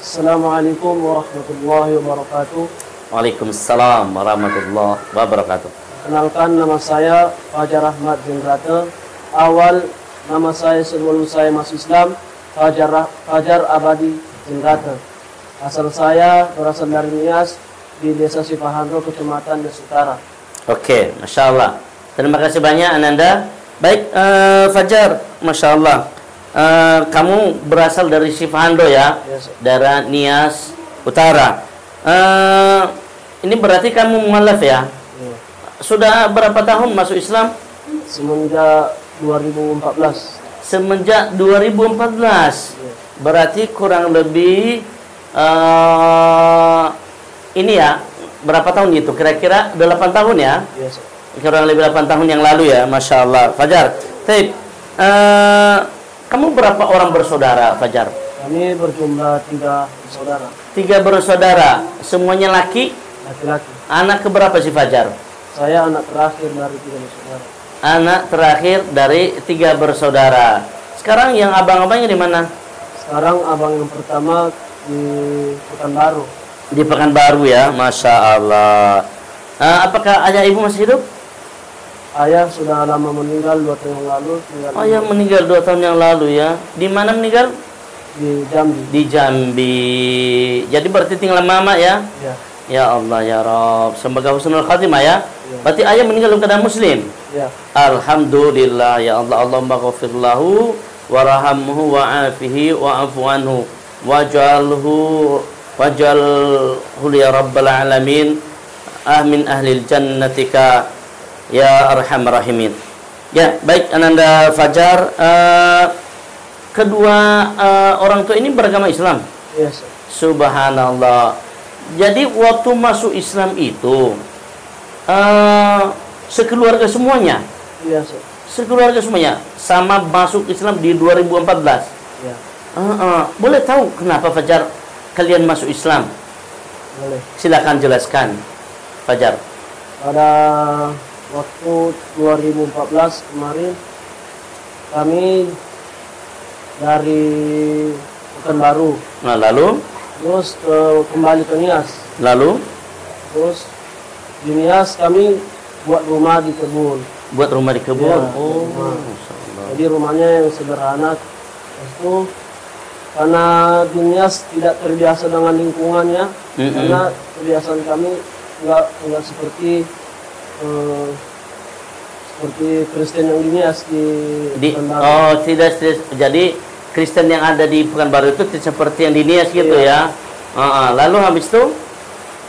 Assalamualaikum warahmatullahi wabarakatuh. Waalaikumsalam warahmatullahi wabarakatuh. Kenalkan, nama saya Fajar Ahmad Jendrate. Awal nama saya sebelum saya masuk Islam, Fajar Abadi Jendrate. Asal saya berasal dari Nias di Desa Sifahando, Kecamatan Nias Utara. Oke, Masya Allah. Terima kasih banyak Ananda. Baik, Fajar, Masya Allah. Kamu berasal dari Sifahando ya, Yes, daerah Nias Utara. Ini berarti kamu mualaf ya? ya. Sudah berapa tahun masuk Islam? Semenjak 2014. Semenjak 2014. Ya. Berarti kurang lebih ini ya, berapa tahun itu? Kira-kira 8 tahun ya? Yes. Kurang lebih 8 tahun yang lalu ya, Masya Allah. Fajar, kamu berapa orang bersaudara, Fajar? Kami berjumlah 3 saudara, 3 bersaudara, semuanya laki. laki-laki. Anak keberapa sih Fajar? Saya anak terakhir dari 3 bersaudara. Anak terakhir dari 3 bersaudara. Sekarang yang abang-abangnya di mana? Sekarang abang yang pertama di Pekanbaru. Di Pekanbaru ya, Masya Allah. Apakah ayah ibu masih hidup? Ayah sudah lama meninggal 2 tahun yang lalu. Oh, yang meninggal 2 tahun yang lalu ya. Di mana meninggal? Di Jambi. Di Jambi. Jadi berarti tinggal mama ya? Ya. Ya Allah ya Rabb. Semoga husnul khatimah ya. Ya. Berarti ayah meninggal dalam keadaan muslim. Ya. Alhamdulillah ya Allah. Allahumma ghafir lahu warhamhu wa'afihi wa'afu anhu waj'alhu ya rabbal alamin. Amin ahlil jannatika ya arhamar rahimin. Ya, baik Ananda Fajar, kedua orang tua ini beragama Islam. Yes. Subhanallah. Jadi waktu masuk Islam itu sekeluarga semuanya. Yes. Sekeluarga semuanya sama masuk Islam di 2014. Ya. Boleh tahu kenapa Fajar kalian masuk Islam? Boleh. Silakan jelaskan, Fajar. Pada waktu 2014 kemarin kami dari Pekanbaru, Nah, lalu terus kembali ke Nias. lalu Terus di Nias kami buat rumah di kebun. buat rumah di kebun. Ya, Oh, rumah. Masya Allah. Jadi rumahnya yang sederhana. Terus itu karena di Nias tidak terbiasa dengan lingkungannya, karena kebiasaan kami nggak seperti Kristen yang di Nias di Pekanbaru. Oh, tidak. Jadi Kristen yang ada di Pekanbaru itu tidak seperti yang di Nias gitu ya. Lalu habis itu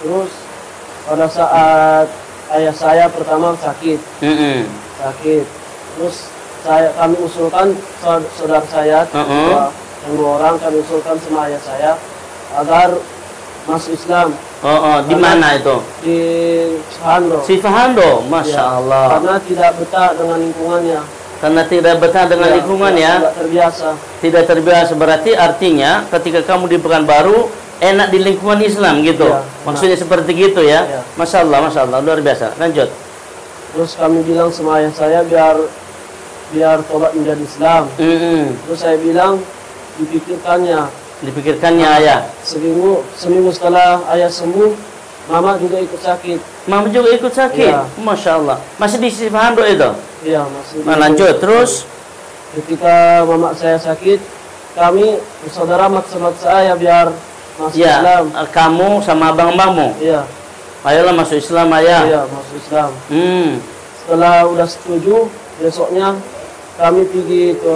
Terus pada saat ayah saya pertama sakit, terus kami usulkan saudara saya yang 2 orang, kami usulkan sama ayah saya agar masuk Islam. di mana itu? Di Sifahando. Sifahando, Masya Ya, Allah. karena tidak betah dengan lingkungannya. Karena tidak betah dengan Ya, lingkungan ya. Tidak terbiasa. Tidak terbiasa, berarti artinya ketika kamu di Pekanbaru enak di lingkungan Islam gitu. Ya, Maksudnya seperti gitu ya. Ya. Masya Allah, luar biasa. Lanjut. Terus kami bilang sama ayah saya biar tobat menjadi Islam. Terus saya bilang Dipikirkannya ayah. seminggu setelah ayah sembuh, mama juga ikut sakit. Mama juga ikut sakit. Ya. Masya Allah. Masih di Sifahando itu. Iya, masih. Lanjut terus. Ketika mama saya sakit, kami saudara maksa saya biar masuk Ya, Islam. kamu sama abang-abangmu. Iya, Ayolah masuk Islam ayah. iya masuk Islam. Setelah Setelah udah setuju, besoknya kami pergi ke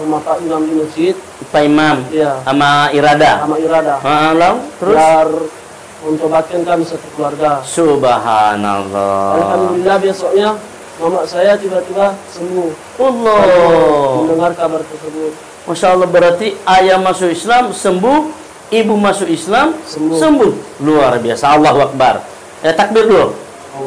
rumah Pak Imam di masjid. Pak Imam Iya, sama Irada. sama Irada. Lalu terus Biar mentobatkan kami satu keluarga. Subhanallah. Alhamdulillah besoknya mama saya tiba-tiba sembuh. Allah. Mendengar kabar tersebut. Masya Allah, berarti ayah masuk Islam sembuh, ibu masuk Islam sembuh. Luar biasa. Allahu Akbar. Takbir dulu.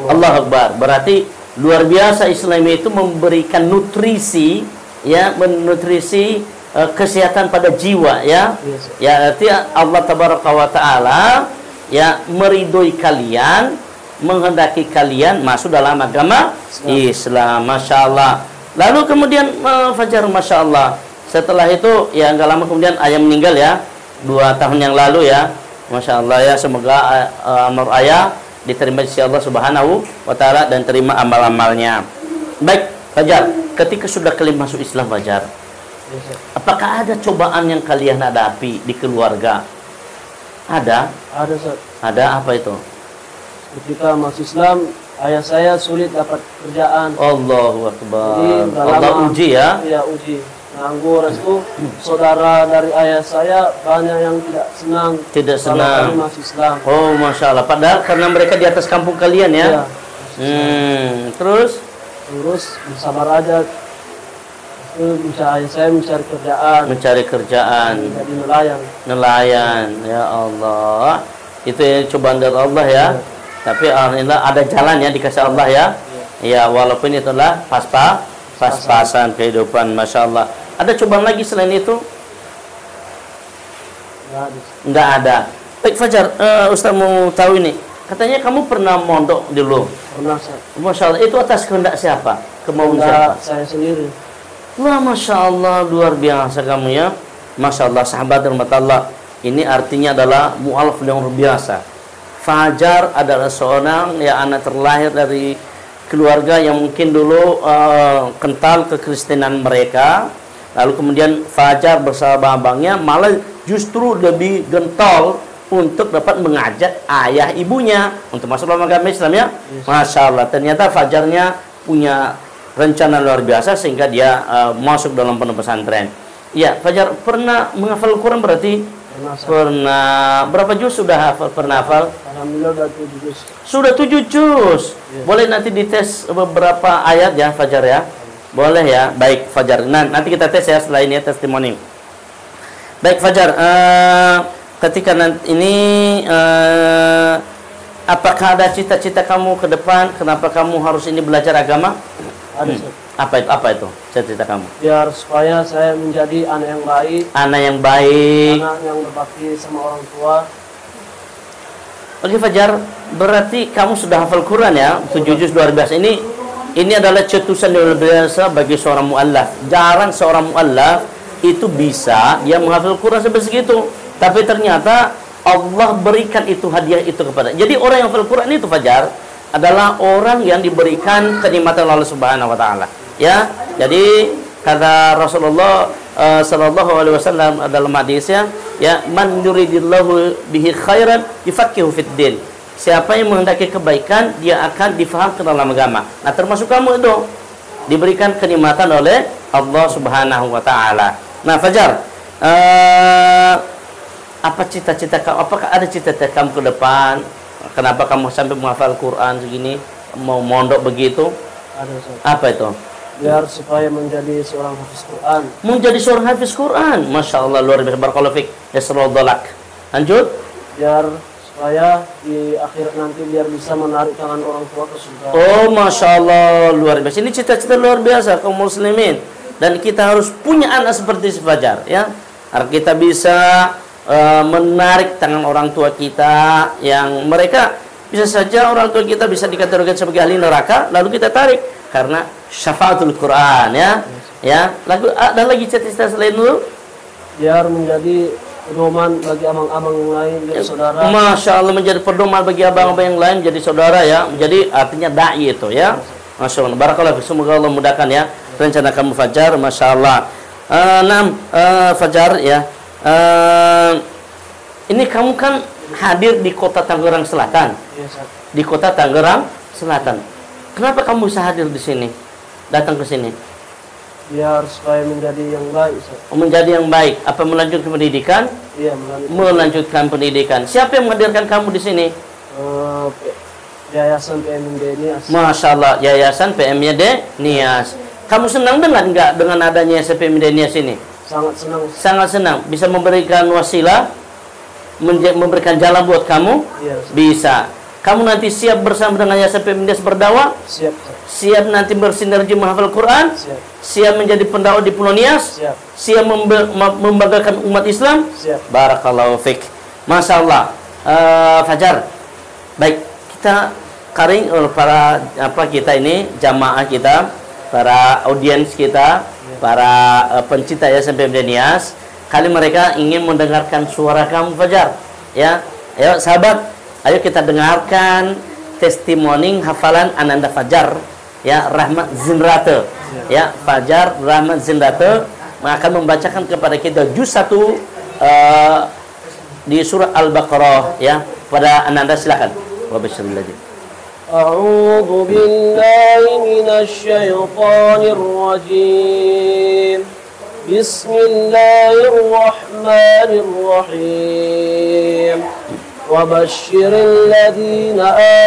Allahu Akbar. Berarti luar biasa Islam itu memberikan nutrisi, ya, menutrisi kesehatan pada jiwa, ya. Yes. Ya, arti Allah Tabaraka wa Ta'ala ya meridhoi kalian, menghendaki kalian masuk dalam agama Islam. Masya Allah. Lalu kemudian Fajar, Masya Allah, setelah itu ya nggak lama kemudian ayah meninggal ya. 2 tahun yang lalu ya. Masya Allah ya, semoga amal ayah diterima di sisi Allah Subhanahu wa Ta'ala dan terima amal-amalnya. Baik, Fajar, ketika sudah kalian masuk Islam, Fajar, apakah ada cobaan yang kalian hadapi di keluarga? Ada? Ada, Ustaz. Ada apa itu? Ketika masuk Islam, ayah saya sulit dapat kerjaan. Allahu Akbar. Jadi, Allah uji ya? Iya, uji. Nganggur itu saudara dari ayah saya banyak yang tidak senang. Tidak kalau senang. kami masuk Islam. Oh, Masya Allah. Padahal karena mereka di atas kampung kalian ya? Iya. Terus? Terus bersabar aja. Itu bisa ayah saya mencari kerjaan. Mencari kerjaan. Jadi nelayan. Nelayan. Ya Allah. Itu yang cobaan dari Allah ya? Iya. Tapi alhamdulillah ada jalan ya dikasih Allah ya? Ya, walaupun itulah pas-pasan kehidupan. Masya Allah. Ada cobaan lagi selain itu? Enggak ada. Baik, Fajar, Ustaz mau tahu ini. Katanya kamu pernah mondok dulu. Pernah, Ustaz. Masya Allah. Itu atas kehendak siapa? Kemauan Enggak, siapa? saya sendiri. Wah, Masya Allah, luar biasa kamu ya. Masya Allah, sahabat dan Allah. Ini artinya adalah mu'alaf yang luar biasa. Fajar adalah seorang ya anak terlahir dari keluarga yang mungkin dulu kental kekristenan mereka. Lalu kemudian Fajar bersama abangnya malah justru lebih gentol untuk dapat mengajak ayah ibunya untuk masuk dalam agama Islam ya. Masya Allah, ternyata Fajarnya punya rencana luar biasa sehingga dia masuk dalam pondok pesantren. Ya, Fajar pernah menghafal Al-Quran berarti? Pernah. Berapa juz sudah hafal? Pernah hafal? Alhamdulillah sudah 7 juz. Sudah 7 juz. Boleh nanti dites beberapa ayat ya Fajar ya? Boleh ya? Baik Fajar. Nah, nanti kita tes ya setelah ini ya, testimoni. Baik Fajar, ketika nanti ini apakah ada cita-cita kamu ke depan? Kenapa kamu harus ini belajar agama? Ada, Apa itu cita-cita kamu? Biar supaya saya menjadi anak yang baik. Anak yang baik. Anak yang berbakti sama orang tua. Oke Fajar, berarti kamu sudah hafal Quran ya? 7 juz luar biasa. Ini adalah cetusan luar biasa bagi seorang mu'allaf. Jarang seorang mu'allaf itu bisa dia menghafal Quran sampai segitu. Tapi ternyata Allah berikan itu hadiah itu kepada. Jadi orang yang hafal Quran itu Fajar adalah orang yang diberikan kenikmatan Allah Subhanahu wa Ta'ala. Ya, jadi kata Rasulullah sallallahu alaihi wasallam dalam hadisnya, ya, man yuridillahu bihi khairan yufaqihu fid din. Siapa yang menghendaki kebaikan, dia akan difahamkan dalam agama. Nah, termasuk kamu itu diberikan kenikmatan oleh Allah Subhanahu wa Ta'ala. Nah, Fajar, apa cita-cita kamu? Apakah ada cita-cita kamu ke depan? Kenapa kamu sampai menghafal Quran segini, mau mondok begitu? Ada, Ustaz. Apa itu? Biar supaya menjadi seorang hafiz Quran. Menjadi seorang hafiz Quran. Masya Allah, luar biasa. Barakallahu fiik. Yasrudulak. Lanjut. Biar supaya di akhirat nanti biar bisa menarik tangan orang tua ke surga. Oh, Masya Allah, luar biasa. Ini cita-cita luar biasa kaum muslimin. Dan kita harus punya anak seperti si Fajar, ya. Agar kita bisa menarik tangan orang tua kita yang mereka bisa saja orang tua kita bisa dikategorikan sebagai ahli neraka, lalu kita tarik karena syafaatul Quran ya. Ya, lalu ada lagi cita-cita selain itu? Biar menjadi pedoman bagi abang-abang yang lain, jadi saudara. Masya Allah, menjadi pedoman bagi abang-abang yang lain, menjadi saudara ya, menjadi artinya dai itu ya. Masya Allah, barakallah, semoga Allah mudahkan ya rencana kamu Fajar. Masya Allah. Fajar ya. Ini kamu kan hadir di kota Tangerang Selatan. Yes, Di kota Tangerang Selatan. Kenapa kamu bisa hadir di sini? Datang ke sini? biar supaya menjadi yang baik, Ustaz. Menjadi yang baik. Apa melanjutkan pendidikan? Iya, Melanjutkan pendidikan. Siapa yang menghadirkan kamu di sini? Yayasan PMD Nias. Masya Allah, Yayasan PMD Nias. Kamu senang enggak dengan adanya Yayasan PMD Nias ini? Sangat senang. Sangat senang. Bisa memberikan wasilah, memberikan jalan buat kamu? Iya, bisa. Kamu nanti siap bersama dengan Yayasan PMD Nias berdakwah? Siap, Ustaz. Siap nanti bersinergi menghafal Quran? Siap. Siap menjadi pendakwah di Pulau Nias? Siap. Siap membanggakan umat Islam? Siap. Barakallahu fiik. Masya Allah. Fajar. Baik, kita karing para kita ini jamaah kita, para audiens kita, para pencinta Yayasan PMD Nias. kali mereka ingin mendengarkan suara kamu Fajar. Ya, ayo sahabat, ayo kita dengarkan testimoni hafalan Ananda Fajar, ya, Rahmat Zinrate. Ya, Fajar Rahmat Zinrate akan membacakan kepada kita juz 1 di surah Al-Baqarah, ya. Pada Ananda silakan. Wa bisyiril A'udzu billahi minasy syaithanir rajim. Bismillahirrahmanirrahim. وبشر الذين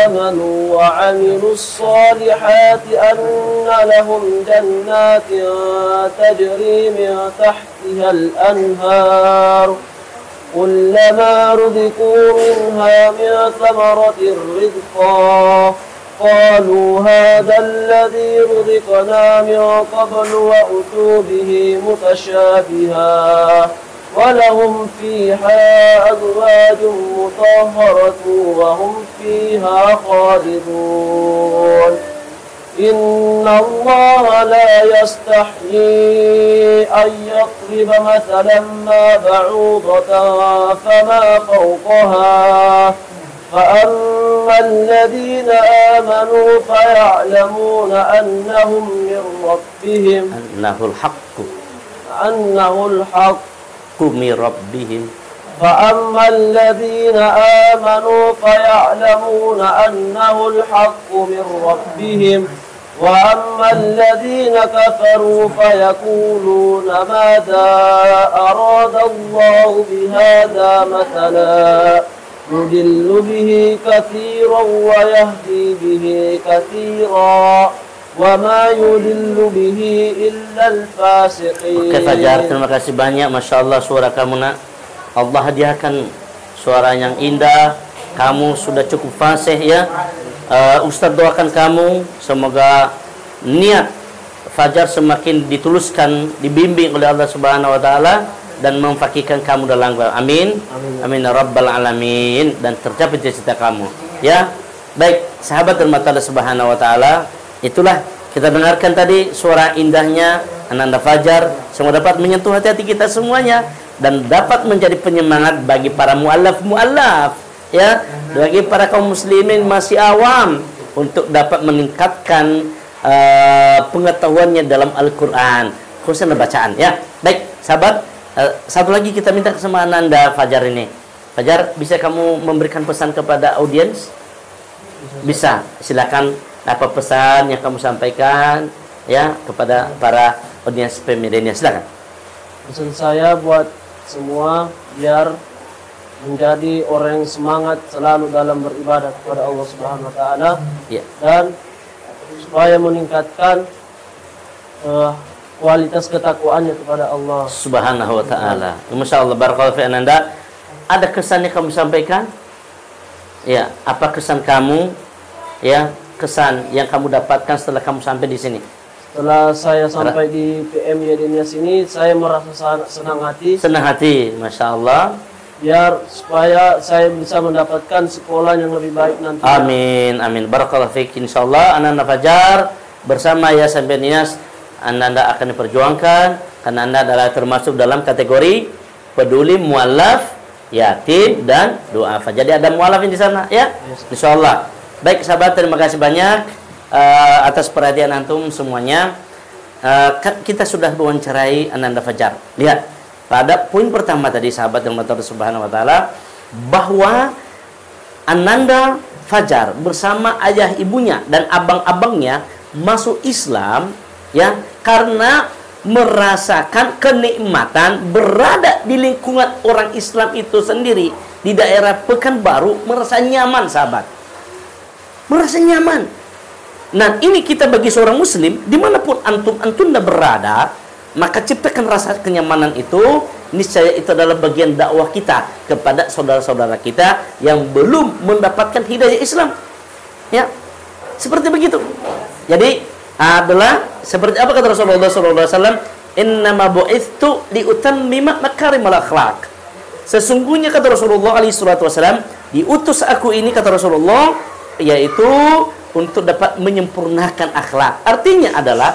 آمنوا وعملوا الصالحات أن لهم جنات تجري من تحتها الأنهار كلما رزقوا منها من ثمرة رزقا قالوا هذا الذي رزقنا من قبل وأتوا به متشابها ولهم فيها أزواج مطهرة وهم فيها خالدون إن الله لا يستحيي أن يضرب مثلا ما بعوضة فما فوقها فأما الذين آمنوا فيعلمون أنهم من ربهم أنه الحق من ربهم فأما الذين آمنوا فيعلمون أنه الحق من ربهم وأما الذين كفروا فيقولون ماذا أراد الله بهذا مثلا يضل به كثيرا ويهدي به كثيرا وما يضل به إلا الفاسقين. Oke Fajar, terima kasih banyak. Masya Allah suara kamu nak. Allah hadiahkan suara yang indah. Kamu sudah cukup fasih ya. Ustaz doakan kamu semoga niat Fajar semakin dituluskan, dibimbing oleh Allah Subhanahu wa taala dan memfakihkan kamu dalam agama. Amin. Amin ya rabbal alamin, dan tercapai cita-cita kamu. Ya. Baik, sahabat dan mata Allah Subhanahu wa taala, itulah kita dengarkan tadi suara indahnya Ananda Fajar. Semoga dapat menyentuh hati-hati kita semuanya dan dapat menjadi penyemangat bagi para muallaf ya, bagi para kaum muslimin masih awam untuk dapat meningkatkan pengetahuannya dalam Al-Qur'an, khususnya bacaan ya. Baik, sahabat, satu lagi kita minta sama Ananda Fajar ini. Fajar, bisa kamu memberikan pesan kepada audiens? Bisa, silakan. Apa pesan yang kamu sampaikan ya kepada para audiens Pemidenia? Silakan. Pesan saya buat semua biar menjadi orang yang semangat selalu dalam beribadah kepada Allah Subhanahu wa taala ya. Dan supaya meningkatkan kualitas ketakwaannya kepada Allah Subhanahu wa taala. Masyaallah, barakallahu fi Ananda. Ada kesan yang kamu sampaikan? Ya, apa kesan kamu? Ya, kesan yang kamu dapatkan setelah kamu sampai di sini? Setelah saya sampai di PM Yadenia sini, saya merasa senang hati. Senang hati, masya Allah. Biar supaya saya bisa mendapatkan sekolah yang lebih baik nanti. Amin, amin. Barakallahu fiik. Insyaallah Ananda Fajar bersama Yayasan Nias, Anda akan diperjuangkan karena Anda adalah termasuk dalam kategori peduli mualaf, yatim dan duafa. Jadi ada mualaf di sana, ya. Insyaallah. Baik sahabat, terima kasih banyak atas perhatian antum semuanya. Kita sudah mewawancarai Ananda Fajar. Lihat, pada poin pertama tadi sahabat yang Allah Subhanahu wa taala, bahwa Ananda Fajar bersama ayah ibunya dan abang-abangnya masuk Islam ya karena merasakan kenikmatan berada di lingkungan orang Islam itu sendiri di daerah Pekanbaru, merasa nyaman sahabat. Merasa nyaman. Nah, ini kita bagi seorang muslim, dimanapun antum berada, maka ciptakan rasa kenyamanan itu. Niscaya itu adalah bagian dakwah kita kepada saudara-saudara kita yang belum mendapatkan hidayah Islam. Ya, seperti begitu. Jadi adalah seperti apa kata Rasulullah SAW, innama bu'ithtu liutammima makarimal akhlaq. Sesungguhnya kata Rasulullah SAW, diutus aku ini kata Rasulullah, yaitu untuk dapat menyempurnakan akhlak. Artinya adalah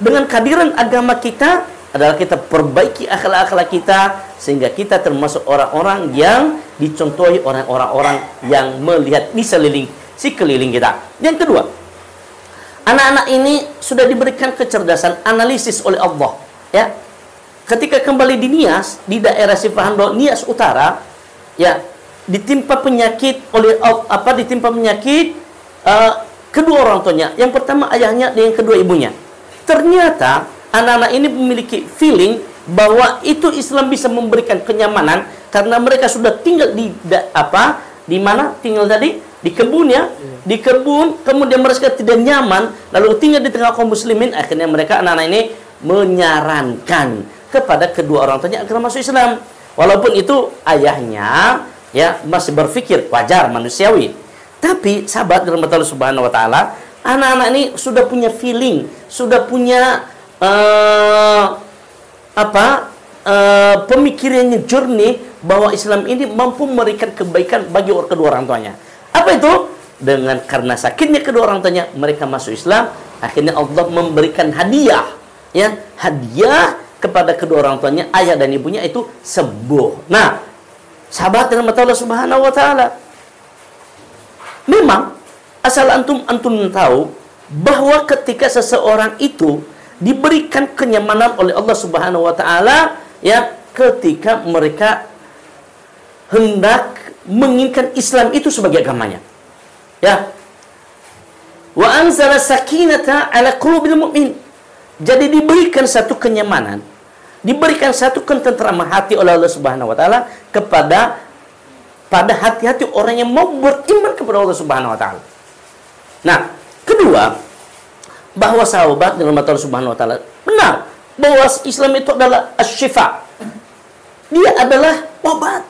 dengan kehadiran agama kita adalah kita perbaiki akhlak-akhlak kita sehingga kita termasuk orang-orang yang dicontohi oleh orang-orang yang melihat di sekeliling kita. Yang kedua, anak-anak ini sudah diberikan kecerdasan analisis oleh Allah, ya. Ketika kembali di Nias, di daerah Sipahando, Nias Utara, ya, ditimpa penyakit kedua orang tuanya. Yang pertama ayahnya dan yang kedua ibunya. Ternyata anak-anak ini memiliki feeling bahwa itu Islam bisa memberikan kenyamanan karena mereka sudah tinggal di mana tinggal tadi? Di kebun, ya. Di kebun, kemudian mereka tidak nyaman, lalu tinggal di tengah kaum muslimin. Akhirnya mereka, anak-anak ini, menyarankan kepada kedua orang tuanya agar masuk Islam. Walaupun itu ayahnya, ya, masih berpikir wajar, manusiawi. Tapi sahabat dalam Allah Subhanahu wa taala, anak-anak ini sudah punya feeling, sudah punya pemikirannya jernih bahwa Islam ini mampu memberikan kebaikan bagi kedua orang tuanya. Apa itu? Karena sakitnya kedua orang tuanya, mereka masuk Islam. Akhirnya Allah memberikan hadiah, ya, hadiah kepada kedua orang tuanya, ayah dan ibunya itu sembuh. Nah, sahabat dalam Allah Subhanahu wa taala, memang asal antum tahu bahwa ketika seseorang itu diberikan kenyamanan oleh Allah Subhanahu wa taala, ya, ketika mereka hendak menginginkan Islam itu sebagai agamanya, ya. Wa anzala sakinata ala qulubil mu'min. Jadi diberikan satu kenyamanan, diberikan satu ketentraman hati oleh Allah Subhanahu wa taala pada hati-hati orang yang mau beriman kepada Allah Subhanahu wa taala. Nah, kedua, bahwa sahabat dalam Allah Subhanahu wa taala benar bahwa Islam itu adalah asy-syifa. Dia adalah obat.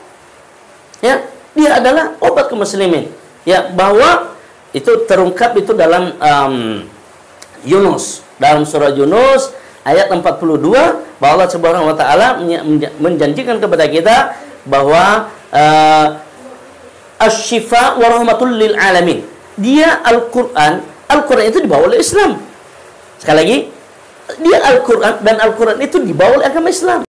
Ya, dia adalah obat kaum muslimin. Ya, bahwa itu terungkap itu dalam Yunus, dalam surah Yunus ayat 42, bahwa Allah Subhanahu wa taala menjanjikan kepada kita bahwa asy-syifa wa rahmatul lil alamin. Dia Al-Qur'an itu dibawa oleh Islam. Sekali lagi, dia Al-Quran, dan Al-Quran itu dibawa oleh agama Islam.